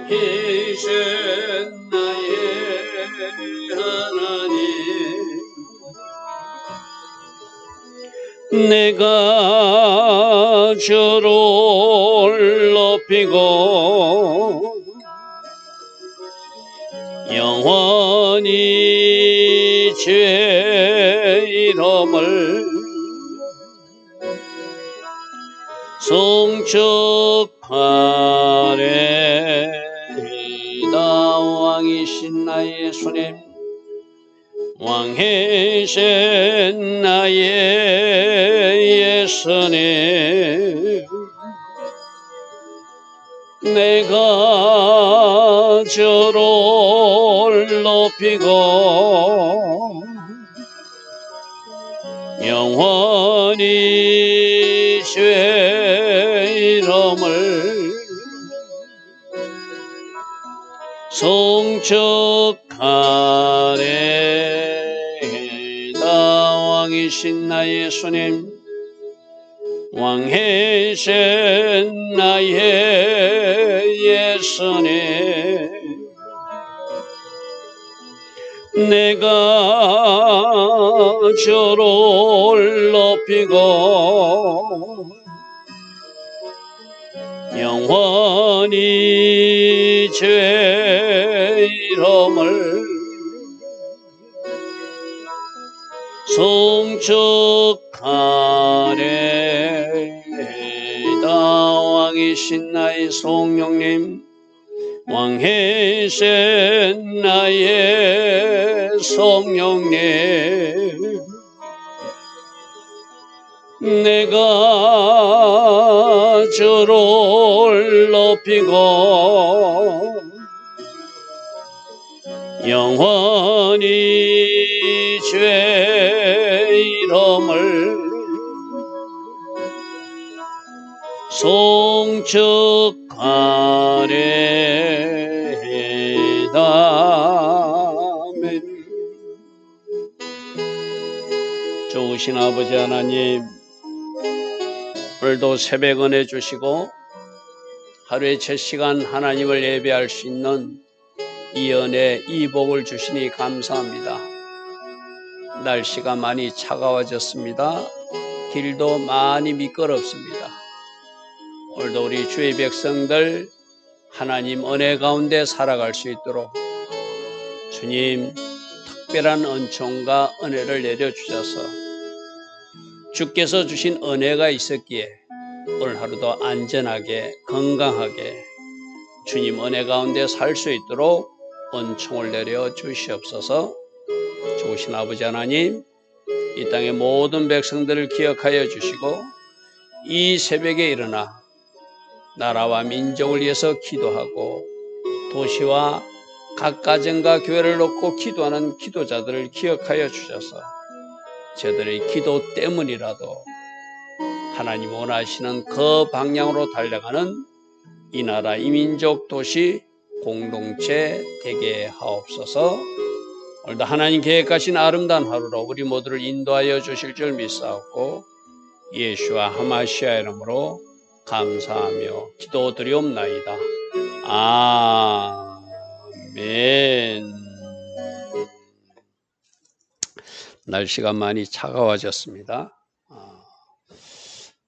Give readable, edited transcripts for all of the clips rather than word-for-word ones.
왕이신 나의 하나님, 내가 주를 높이고 영원히 주의 이름을 송축하리이다. 왕이신 나의 주님, 왕이신 나의 예수님, 내가 주를 높이고 영원히 주의 이름을 송축하리이다. 왕이신 나의 주님, 왕이신 나의 예수님, 내가 주를 높이고 영원히 주의 이름을 송축하리이다. 왕이신 나의 성령님, 왕이신 나의 성령님, 내가 주를 높이고 영원히 주의 이름을 송축하리이다. 아멘. 좋으신 아버지 하나님, 오늘도 새벽 은혜 주시고 하루에 첫 시간 하나님을 예배할 수 있는 이 은혜, 이 복을 주시니 감사합니다. 날씨가 많이 차가워졌습니다. 길도 많이 미끄럽습니다. 오늘도 우리 주의 백성들 하나님 은혜 가운데 살아갈 수 있도록 주님 특별한 은총과 은혜를 내려주셔서 주께서 주신 은혜가 있었기에 오늘 하루도 안전하게 건강하게 주님 은혜 가운데 살 수 있도록 은총을 내려 주시옵소서. 좋으신 아버지 하나님, 이 땅의 모든 백성들을 기억하여 주시고 이 새벽에 일어나 나라와 민족을 위해서 기도하고 도시와 각 가정과 교회를 놓고 기도하는 기도자들을 기억하여 주셔서 저들의 기도 때문이라도 하나님 원하시는 그 방향으로 달려가는 이 나라, 이 민족, 도시, 공동체 되게 하옵소서. 오늘도 하나님 계획하신 아름다운 하루로 우리 모두를 인도하여 주실 줄 믿사옵고 예수와 하마시아 이름으로 감사하며 기도드리옵나이다. 아멘. 날씨가 많이 차가워졌습니다.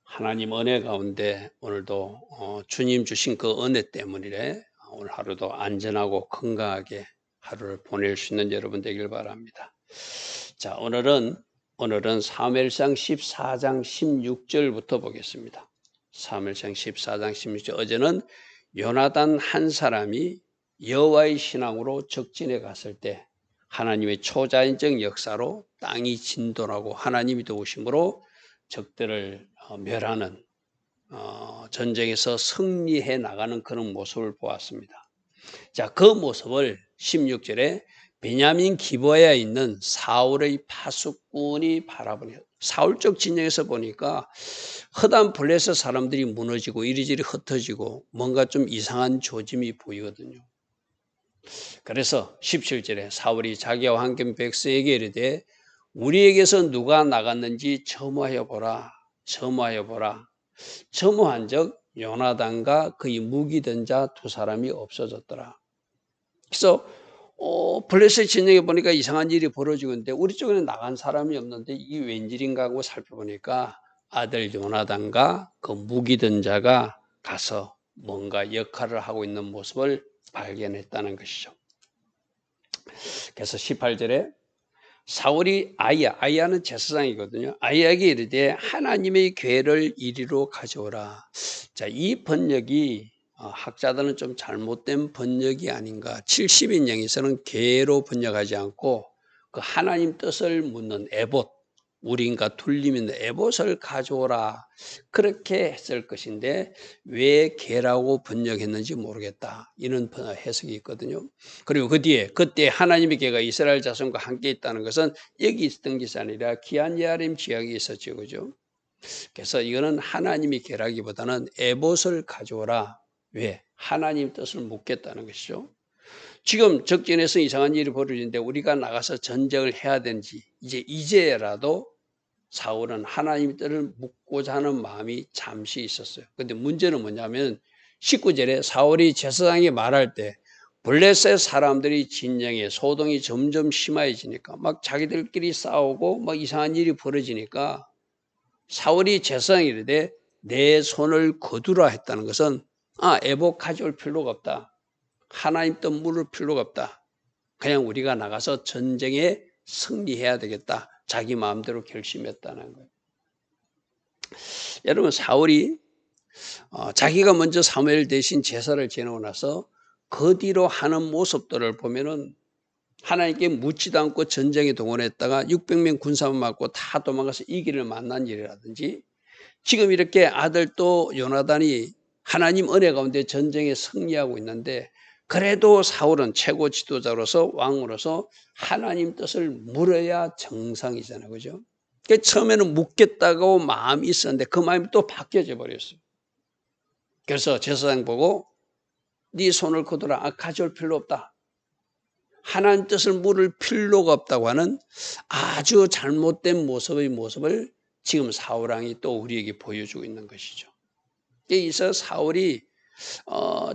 하나님 은혜 가운데 오늘도 주님 주신 그 은혜 때문이래 오늘 하루도 안전하고 건강하게 하루를 보낼 수 있는 여러분 되길 바랍니다. 자, 오늘은 사무엘상 14장 16절부터 보겠습니다. 사무엘상 14장 16절. 어제는 요나단 한 사람이 여호와의 신앙으로 적진에 갔을 때 하나님의 초자연적 역사로 땅이 진동하고 하나님이 도우심으로 적들을 멸하는 전쟁에서 승리해 나가는 그런 모습을 보았습니다. 자, 그 모습을 16절에 베냐민 기브아에 있는 사울의 파수꾼이 바라보니 사울적 진영에서 보니까 흑암 블레셋 사람들이 무너지고 이리저리 흩어지고 뭔가 좀 이상한 조짐이 보이거든요. 그래서 17절에 사울이 자기와 함께 백성에게 이르되 우리에게서 누가 나갔는지 점호하여 보라. 점호한 적 요나단과 그의 무기 든 자 두 사람이 없어졌더라. 그래서 블레셋 진영에 보니까 이상한 일이 벌어지고 있는데 우리 쪽에는 나간 사람이 없는데 이게 웬일인가 하고 살펴보니까 아들 요나단과 그 무기 든 자가 가서 뭔가 역할을 하고 있는 모습을 발견했다는 것이죠. 그래서 18절에 사울이 아이야는 제사장이거든요. 아이야에게 이르되 하나님의 궤를 이리로 가져오라. 자, 이 번역이 학자들은 좀 잘못된 번역이 아닌가. 70인명에서는 궤로 번역하지 않고 그 하나님 뜻을 묻는 에봇, 우린과 둘림 있는 에봇을 가져오라. 그렇게 했을 것인데 왜 궤라고 번역했는지 모르겠다. 이런 해석이 있거든요. 그리고 그 뒤에 그때 하나님의 궤가 이스라엘 자손과 함께 있다는 것은 여기 있었던 것이 아니라 기한 예아림 지역에 있었죠. 그죠? 그래서 이거는 하나님의 궤라기보다는 에봇을 가져오라. 왜? 하나님 뜻을 묻겠다는 것이죠. 지금 적진에서 이상한 일이 벌어지는데 우리가 나가서 전쟁을 해야 되는지 이제라도 사울은 하나님 뜻을 묻고자 하는 마음이 잠시 있었어요. 그런데 문제는 뭐냐면 19절에 사울이 제사장이 말할 때 블레셋 사람들이 진영에 소동이 점점 심해지니까 막 자기들끼리 싸우고 막 이상한 일이 벌어지니까 사울이 제사장이 이르되 내 손을 거두라 했다는 것은 에봇 가져올 필요가 없다. 하나님 뜻 물을 필요가 없다. 그냥 우리가 나가서 전쟁에 승리해야 되겠다. 자기 마음대로 결심했다는 거예요. 여러분 사울이 자기가 먼저 사무엘 대신 제사를 지내고 나서 그 뒤로 하는 모습들을 보면은 하나님께 묻지도 않고 전쟁에 동원했다가 600명 군사만 맞고 다 도망가서 이기를 만난 일이라든지 지금 이렇게 아들 또 요나단이 하나님 은혜 가운데 전쟁에 승리하고 있는데 그래도 사울은 최고 지도자로서 왕으로서 하나님 뜻을 물어야 정상이잖아요. 그죠? 그러니까 처음에는 묻겠다고 마음이 있었는데 그 마음이 또 바뀌어져 버렸어요. 그래서 제사장 보고 네 손을 거두라. 가져올 필요 없다. 하나님 뜻을 물을 필요가 없다고 하는 아주 잘못된 모습을 지금 사울왕이 또 우리에게 보여주고 있는 것이죠. 여기서 사울이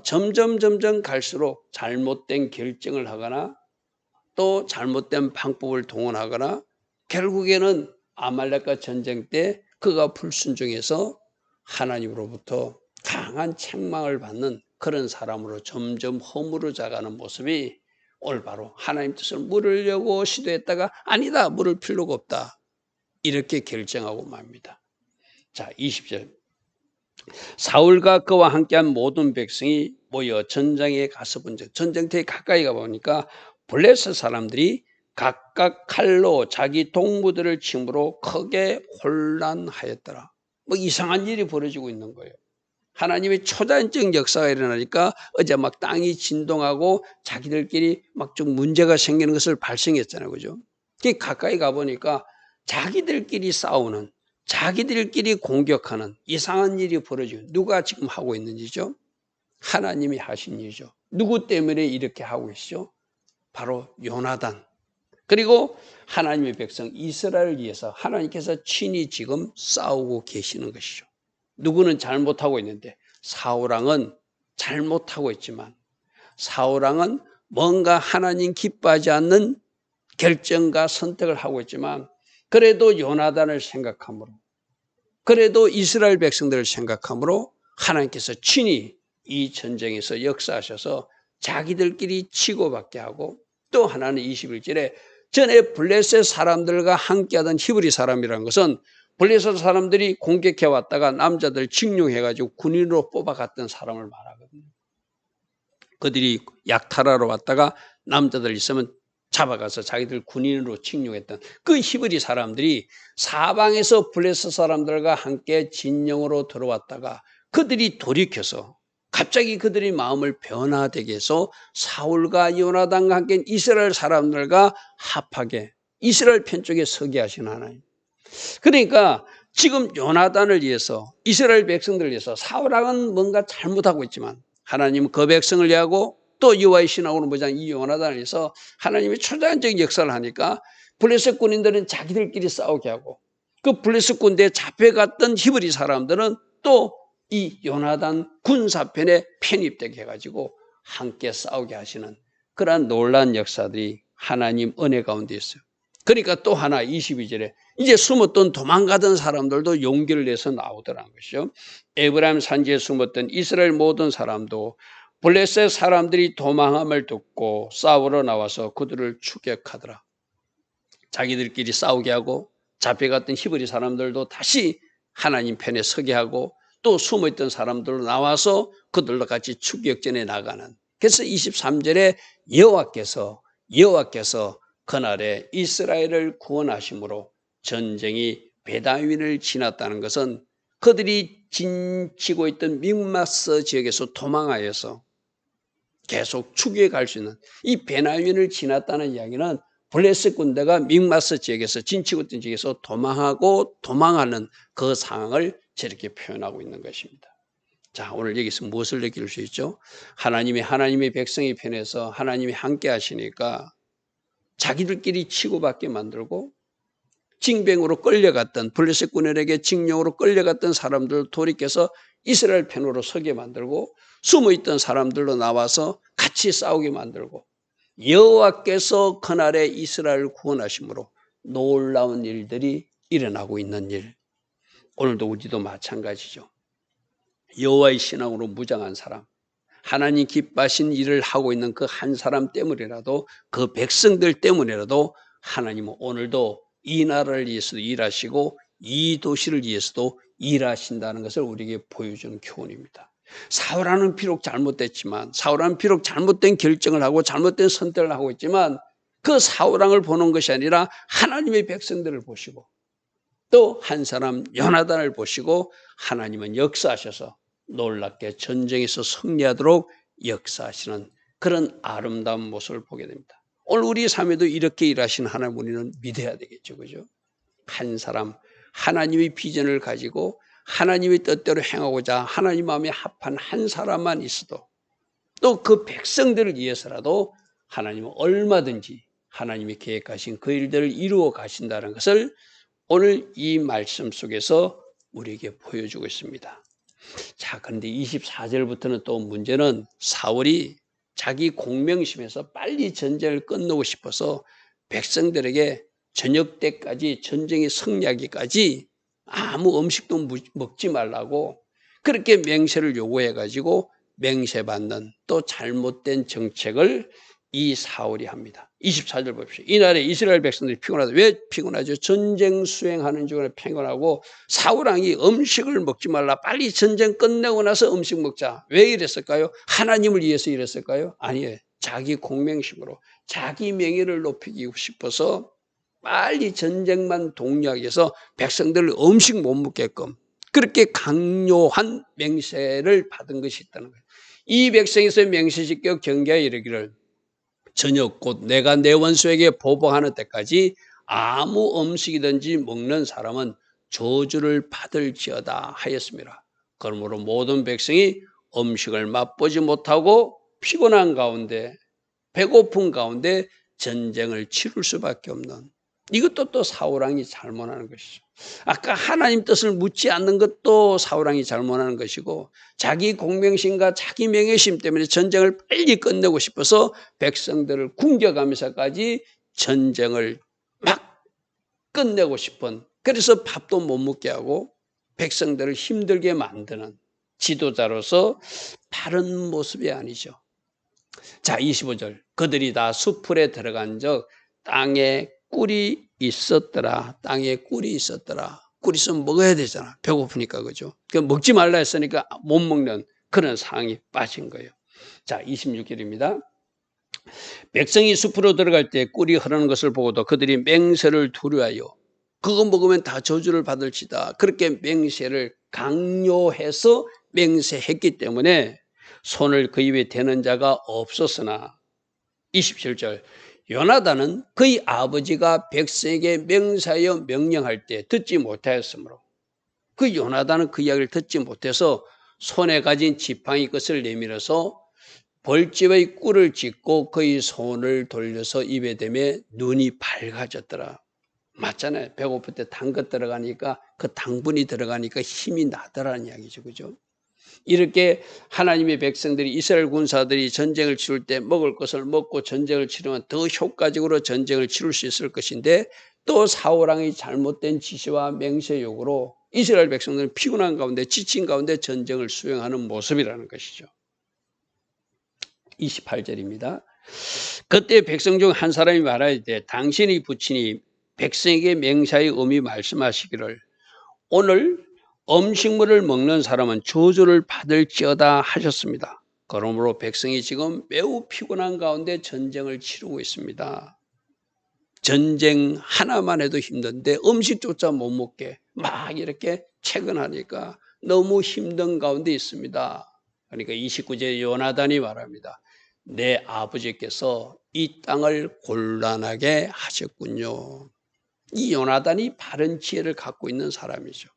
점점 갈수록 잘못된 결정을 하거나 또 잘못된 방법을 동원하거나 결국에는 아말렉과 전쟁 때 그가 불순종해서 하나님으로부터 강한 책망을 받는 그런 사람으로 점점 허물어져가는 모습이 오늘 바로 하나님 뜻을 물으려고 시도했다가 아니다, 물을 필요가 없다. 이렇게 결정하고 맙니다. 자, 20절. 사울과 그와 함께한 모든 백성이 모여 전장에 가서 본즉 전쟁터에 가까이 가보니까 블레셋 사람들이 각각 칼로 자기 동무들을 침으로 크게 혼란하였더라. 뭐 이상한 일이 벌어지고 있는 거예요. 하나님의 초자연적 역사가 일어나니까 어제 막 땅이 진동하고 자기들끼리 막 좀 문제가 생기는 것을 발생했잖아요. 그죠? 가까이 가보니까 자기들끼리 싸우는 자기들끼리 공격하는 이상한 일이 벌어지고 누가 지금 하고 있는지죠? 하나님이 하신 일이죠. 누구 때문에 이렇게 하고 계시죠? 바로 요나단. 그리고 하나님의 백성 이스라엘을 위해서 하나님께서 친히 지금 싸우고 계시는 것이죠. 누구는 잘못하고 있는데 사울왕은 잘못하고 있지만 사울왕은 뭔가 하나님 기뻐하지 않는 결정과 선택을 하고 있지만 그래도 요나단을 생각함으로 그래도 이스라엘 백성들을 생각함으로 하나님께서 친히 이 전쟁에서 역사하셔서 자기들끼리 치고받게 하고 또 하나는 21절에 전에 블레셋 사람들과 함께하던 히브리 사람이라는 것은 블레셋 사람들이 공격해 왔다가 남자들 징용해가지고 군인으로 뽑아갔던 사람을 말하거든요. 그들이 약탈하러 왔다가 남자들 있으면 잡아가서 자기들 군인으로 징용했던 그 히브리 사람들이 사방에서 블레셋 사람들과 함께 진영으로 들어왔다가 그들이 돌이켜서 갑자기 그들의 마음을 변화되게 해서 사울과 요나단과 함께 이스라엘 사람들과 합하게 이스라엘 편 쪽에 서게 하신 하나님. 그러니까 지금 요나단을 위해서 이스라엘 백성들을 위해서 사울왕은 뭔가 잘못하고 있지만 하나님은 그 백성을 위하고 또 여호와의 신하고는 보자면 이 요나단을 위해서 하나님이 초자연적인 역사를 하니까 블레셋 군인들은 자기들끼리 싸우게 하고 그 블레셋 군대에 잡혀갔던 히브리 사람들은 또 이 요나단 군사편에 편입되게 해가지고 함께 싸우게 하시는 그러한 놀라운 역사들이 하나님 은혜 가운데 있어요. 그러니까 또 하나 22절에 이제 숨었던 도망가던 사람들도 용기를 내서 나오더라는 것이죠. 에브라임 산지에 숨었던 이스라엘 모든 사람도 블레셋 사람들이 도망함을 듣고 싸우러 나와서 그들을 추격하더라. 자기들끼리 싸우게 하고 잡혀갔던 히브리 사람들도 다시 하나님 편에 서게 하고 또 숨어있던 사람들로 나와서 그들과 같이 추격전에 나가는. 그래서 23절에 여호와께서 그날에 이스라엘을 구원하심으로 전쟁이 베다윈을 지났다는 것은 그들이 진치고 있던 믹마스 지역에서 도망하여서 계속 추격할 수 있는 이 베다윈을 지났다는 이야기는 블레셋 군대가 믹마스 지역에서 진치고 있던 지역에서 도망하는 그 상황을 저렇게 표현하고 있는 것입니다. 자, 오늘 여기서 무엇을 느낄 수 있죠? 하나님의 백성의 편에서 하나님이 함께 하시니까 자기들끼리 치고받게 만들고 징병으로 끌려갔던 블레셋 군인에게 징용으로 끌려갔던 사람들 돌이켜서 이스라엘 편으로 서게 만들고 숨어있던 사람들로 나와서 같이 싸우게 만들고 여호와께서 그날에 이스라엘을 구원하심으로 놀라운 일들이 일어나고 있는 일. 오늘도 우리도 마찬가지죠. 여호와의 신앙으로 무장한 사람, 하나님 기뻐하신 일을 하고 있는 그 한 사람 때문이라도 그 백성들 때문이라도 하나님은 오늘도 이 나라를 위해서도 일하시고 이 도시를 위해서도 일하신다는 것을 우리에게 보여주는 교훈입니다. 사울왕은 비록 잘못됐지만 사울왕은 비록 잘못된 결정을 하고 잘못된 선택을 하고 있지만 그 사울왕을 보는 것이 아니라 하나님의 백성들을 보시고 또 한 사람 요나단을 보시고 하나님은 역사하셔서 놀랍게 전쟁에서 승리하도록 역사하시는 그런 아름다운 모습을 보게 됩니다. 오늘 우리 삶에도 이렇게 일하시는 하나님 우리는 믿어야 되겠죠. 그죠? 한 사람 하나님의 비전을 가지고 하나님의 뜻대로 행하고자 하나님 마음에 합한 한 사람만 있어도 또 그 백성들을 위해서라도 하나님은 얼마든지 하나님이 계획하신 그 일들을 이루어 가신다는 것을 오늘 이 말씀 속에서 우리에게 보여주고 있습니다. 자, 그런데 24절부터는 또 문제는 사울이 자기 공명심에서 빨리 전쟁을 끝내고 싶어서 백성들에게 저녁 때까지 전쟁이 승리하기까지 아무 음식도 먹지 말라고 그렇게 맹세를 요구해가지고 맹세받는 또 잘못된 정책을 이 사울이 합니다. 24절 봅시다. 이날에 이스라엘 백성들이 피곤하다. 왜 피곤하죠? 전쟁 수행하는 중에 피곤하고 사울왕이 음식을 먹지 말라. 빨리 전쟁 끝내고 나서 음식 먹자. 왜 이랬을까요? 하나님을 위해서 이랬을까요? 아니에요. 자기 공명심으로 자기 명예를 높이고 싶어서 빨리 전쟁만 독려하기 위해서 백성들을 음식 못 먹게끔 그렇게 강요한 맹세를 받은 것이 있다는 거예요. 이 백성에서 맹세시켜 경계하여 이르기를 저녁 곧 내가 내 원수에게 보복하는 때까지 아무 음식이든지 먹는 사람은 저주를 받을지어다 하였습니다. 그러므로 모든 백성이 음식을 맛보지 못하고 피곤한 가운데 배고픈 가운데 전쟁을 치룰 수밖에 없는 이것도 또 사울왕이 잘못하는 것이죠. 아까 하나님 뜻을 묻지 않는 것도 사울왕이 잘못하는 것이고 자기 공명심과 자기 명예심 때문에 전쟁을 빨리 끝내고 싶어서 백성들을 굶겨가면서까지 전쟁을 막 끝내고 싶은 그래서 밥도 못 먹게 하고 백성들을 힘들게 만드는 지도자로서 바른 모습이 아니죠. 자, 25절 그들이 다 수풀에 들어간 적 땅에 꿀이 있었더라. 땅에 꿀이 있었더라. 꿀이 있으면 먹어야 되잖아. 배고프니까 그죠. 먹지 말라 했으니까 못 먹는 그런 상황이 빠진 거예요. 자, 26절입니다. 백성이 숲으로 들어갈 때 꿀이 흐르는 것을 보고도 그들이 맹세를 두려워하여 그거 먹으면 다 저주를 받을지다. 그렇게 맹세를 강요해서 맹세했기 때문에 손을 그 입에 대는 자가 없었으나 27절 요나단은 그의 아버지가 백성에게 맹세하여 명령할 때 듣지 못하였으므로 그 요나단은 그 이야기를 듣지 못해서 손에 가진 지팡이 끝을 내밀어서 벌집의 꿀을 찢고 그의 손을 돌려서 입에 대매 눈이 밝아졌더라. 맞잖아요. 배고플 때 단 것 들어가니까 그 당분이 들어가니까 힘이 나더라는 이야기죠. 그죠? 이렇게 하나님의 백성들이 이스라엘 군사들이 전쟁을 치를 때 먹을 것을 먹고 전쟁을 치르면 더 효과적으로 전쟁을 치를 수 있을 것인데 또 사울왕이 잘못된 지시와 맹세 요구로 이스라엘 백성들은 피곤한 가운데 지친 가운데 전쟁을 수행하는 모습이라는 것이죠. 28절입니다. 그때 백성 중 한 사람이 말하되 당신이 부친이 백성에게 맹세의 의미 말씀하시기를 오늘 음식물을 먹는 사람은 저주를 받을지어다 하셨습니다. 그러므로 백성이 지금 매우 피곤한 가운데 전쟁을 치르고 있습니다. 전쟁 하나만 해도 힘든데 음식조차 못 먹게 막 이렇게 채근하니까 너무 힘든 가운데 있습니다. 그러니까 29절 요나단이 말합니다. 내 아버지께서 이 땅을 곤란하게 하셨군요. 이 요나단이 바른 지혜를 갖고 있는 사람이죠.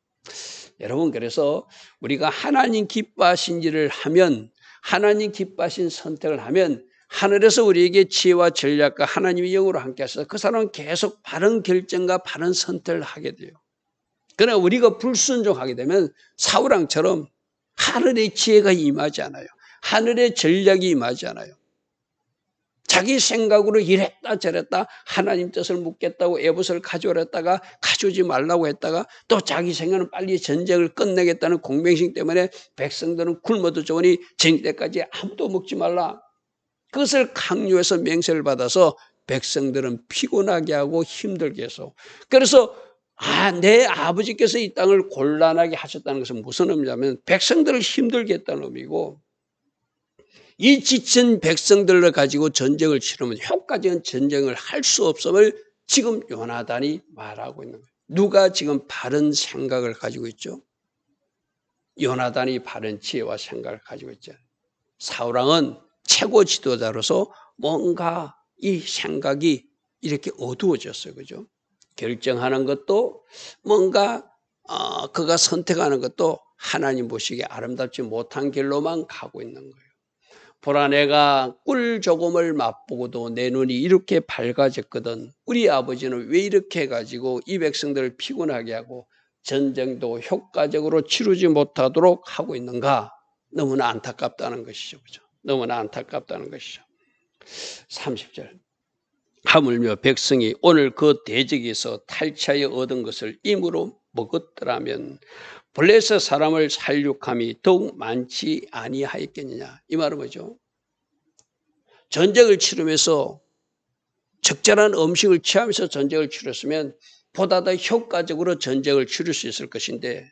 여러분, 그래서 우리가 하나님 기뻐하신 일을 하면, 하나님 기뻐하신 선택을 하면 하늘에서 우리에게 지혜와 전략과 하나님의 영으로 함께 하셔서 그 사람은 계속 바른 결정과 바른 선택을 하게 돼요. 그러나 우리가 불순종하게 되면 사울왕처럼 하늘의 지혜가 임하지 않아요. 하늘의 전략이 임하지 않아요. 자기 생각으로 이랬다 저랬다 하나님 뜻을 묻겠다고 에봇을 가져오라 했다가 가져오지 말라고 했다가 또 자기 생각은 빨리 전쟁을 끝내겠다는 공명심 때문에 백성들은 굶어도 좋으니 쟁 때까지 아무도 먹지 말라. 그것을 강요해서 맹세를 받아서 백성들은 피곤하게 하고 힘들게 해서 그래서 내 아버지께서 이 땅을 곤란하게 하셨다는 것은 무슨 의미냐면 백성들을 힘들게 했다는 의미고 이 지친 백성들을 가지고 전쟁을 치르면 효과적인 전쟁을 할 수 없음을 지금 요나단이 말하고 있는 거예요. 누가 지금 바른 생각을 가지고 있죠? 요나단이 바른 지혜와 생각을 가지고 있죠. 사울왕은 최고 지도자로서 뭔가 이 생각이 이렇게 어두워졌어요. 그죠? 결정하는 것도 뭔가 그가 선택하는 것도 하나님 보시기에 아름답지 못한 길로만 가고 있는 거예요. 보라 내가 꿀 조금을 맛보고도 내 눈이 이렇게 밝아졌거든. 우리 아버지는 왜 이렇게 해가지고 이 백성들을 피곤하게 하고 전쟁도 효과적으로 치르지 못하도록 하고 있는가? 너무나 안타깝다는 것이죠. 그죠? 너무나 안타깝다는 것이죠. 30절. 하물며 백성이 오늘 그 대적에서 탈취하여 얻은 것을 임으로 먹었더라면 블레셋 사람을 살육함이 더욱 많지 아니하였겠느냐. 이 말은 뭐죠? 전쟁을 치르면서 적절한 음식을 취하면서 전쟁을 치렀으면 보다 더 효과적으로 전쟁을 치를 수 있을 것인데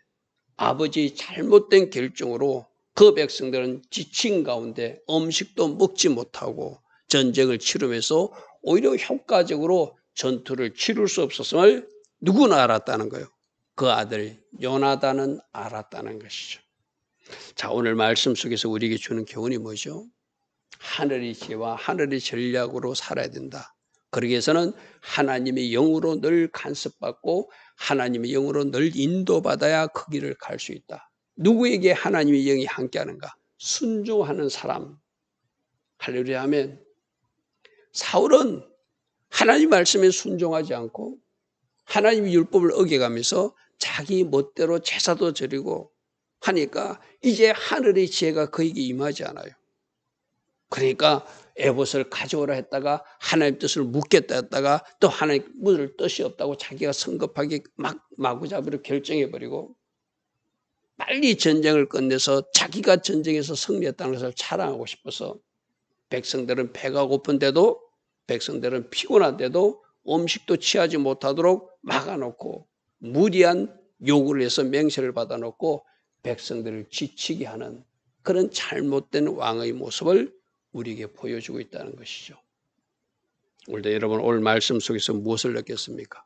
아버지 잘못된 결정으로 그 백성들은 지친 가운데 음식도 먹지 못하고 전쟁을 치르면서 오히려 효과적으로 전투를 치를 수 없었음을 누구나 알았다는 거예요. 그 아들 요나단은 알았다는 것이죠. 자, 오늘 말씀 속에서 우리에게 주는 교훈이 뭐죠? 하늘의 지혜와 하늘의 전략으로 살아야 된다. 그러기 위해서는 하나님의 영으로 늘 간섭받고 하나님의 영으로 늘 인도받아야 그 길을 갈 수 있다. 누구에게 하나님의 영이 함께하는가? 순종하는 사람. 할렐루야 하면 사울은 하나님 말씀에 순종하지 않고 하나님의 율법을 어겨가면서 자기 멋대로 제사도 드리고 하니까 이제 하늘의 지혜가 그에게 임하지 않아요. 그러니까 에봇을 가져오라 했다가 하나님 뜻을 묻겠다 했다가 또 하나님 묻을 뜻이 없다고 자기가 성급하게 마구잡이로 결정해버리고 빨리 전쟁을 끝내서 자기가 전쟁에서 승리했다는 것을 자랑하고 싶어서 백성들은 배가 고픈데도 백성들은 피곤한데도 음식도 취하지 못하도록 막아놓고 무리한 요구를 해서 맹세를 받아놓고 백성들을 지치게 하는 그런 잘못된 왕의 모습을 우리에게 보여주고 있다는 것이죠. 오늘도 여러분 오늘 말씀 속에서 무엇을 느꼈습니까?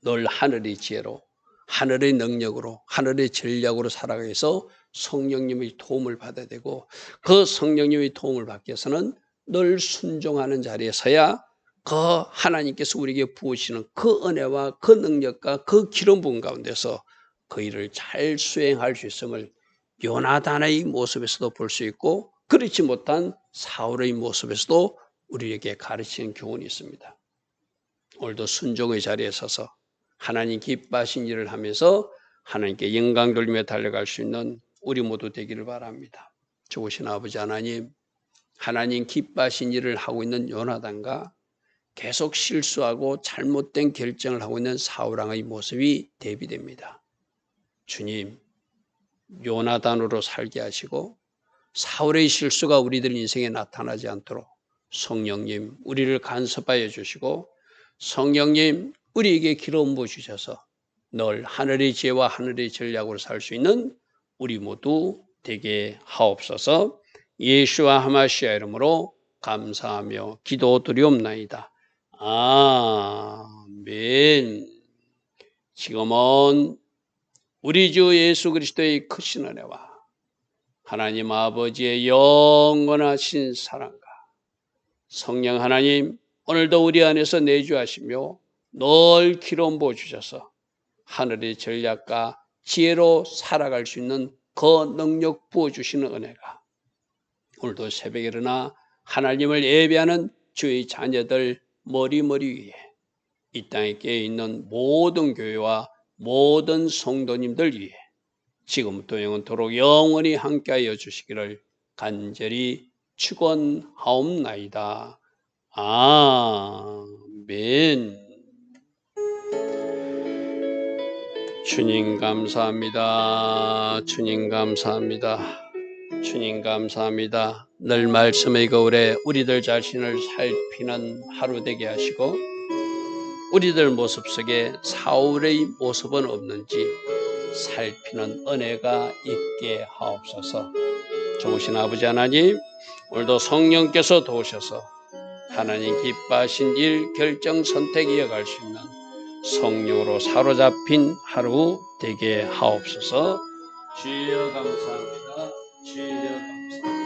늘 하늘의 지혜로 하늘의 능력으로 하늘의 전략으로 살아가기 위해서 성령님의 도움을 받아야 되고 그 성령님의 도움을 받기 위해서는 늘 순종하는 자리에 서야 그 하나님께서 우리에게 부으시는 그 은혜와 그 능력과 그 기름 부음 가운데서 그 일을 잘 수행할 수 있음을 요나단의 모습에서도 볼 수 있고 그렇지 못한 사울의 모습에서도 우리에게 가르치는 교훈이 있습니다. 오늘도 순종의 자리에 서서 하나님 기뻐하신 일을 하면서 하나님께 영광 돌리며 달려갈 수 있는 우리 모두 되기를 바랍니다. 좋으신 아버지 하나님, 하나님 기뻐하신 일을 하고 있는 요나단과 계속 실수하고 잘못된 결정을 하고 있는 사울왕의 모습이 대비됩니다. 주님, 요나단으로 살게 하시고 사울의 실수가 우리들 인생에 나타나지 않도록 성령님 우리를 간섭하여 주시고 성령님 우리에게 기름 부어 주셔서 늘 하늘의 지혜와 하늘의 전략으로 살 수 있는 우리 모두 되게 하옵소서. 예수와 하마시아 이름으로 감사하며 기도드리옵나이다. 아멘. 지금은 우리 주 예수 그리스도의 크신 은혜와 하나님 아버지의 영원하신 사랑과 성령 하나님 오늘도 우리 안에서 내주하시며 늘 기름 부어 주셔서 하늘의 전략과 지혜로 살아갈 수 있는 그 능력 부어주시는 은혜가 오늘도 새벽에 일어나 하나님을 예배하는 주의 자녀들 머리머리 위에 이 땅에 깨어있는 모든 교회와 모든 성도님들 위에 지금부터 영원토록 영원히 함께하여 주시기를 간절히 축원하옵나이다. 아멘. 주님 감사합니다. 주님 감사합니다. 주님 감사합니다. 늘 말씀의 거울에 우리들 자신을 살피는 하루 되게 하시고 우리들 모습 속에 사울의 모습은 없는지 살피는 은혜가 있게 하옵소서. 좋으신 아버지 하나님, 오늘도 성령께서 도우셔서 하나님 기뻐하신 일 결정 선택 이어갈 수 있는 성령으로 사로잡힌 하루 되게 하옵소서. 주여 감사합니다. 주여 감사합니다.